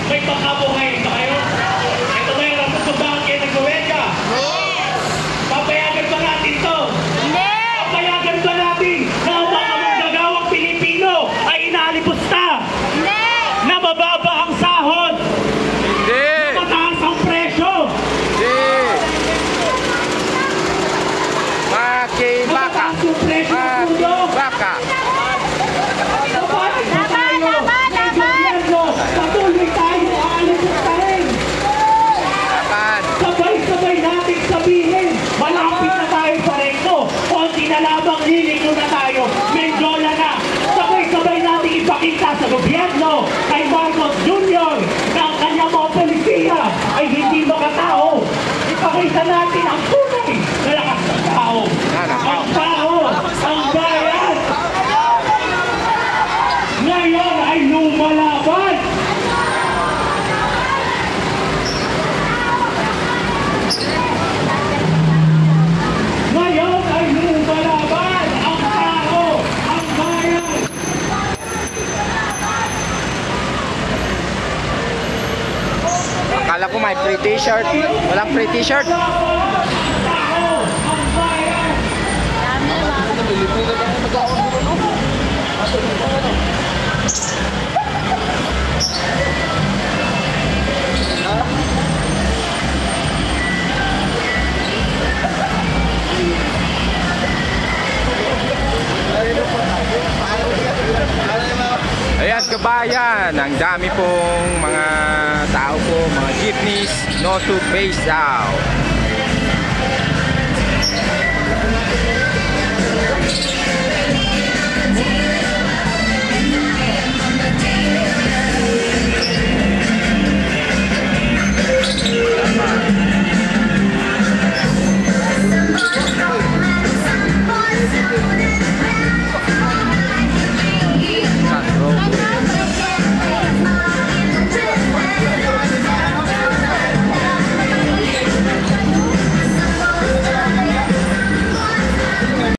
May pangkabuhay ba kayo? Ito ba yung nagsusubahan kayo nag-uwedya? Yes! Papayagan ba natin to? Hindi! Papayagan ba natin na ang mga manggagawang Pilipino ay inalipusta? Hindi! Na mababa ang sahod? Hindi! Na mataas ang presyo? Hindi! Makibaka! Na mataas yung presyo ng mundo? Makibaka! Patuloy tayo aalipustahin. Sabay-sabay natin sabihin, malapit na tayo sa rekto. Konti na lamang, liliko na tayo. Mendola na. Sabay-sabay natin ipakita sa gobyerno kay Marcos Jr. na ang kanyang mga polisiya ay hindi makatao. Ipakita natin ang tunay na lakas ng tao. Ang tao, ang bayan. Ngayon ay lumalaban. Ngayon ay lumalaban ang tao, ang bayan. Akala ko may free t-shirt. Walang free t-shirt. Tao, ang bayan. Ayan kabayan, ang dami pong mga tao po, mga jeepneys, no to face out.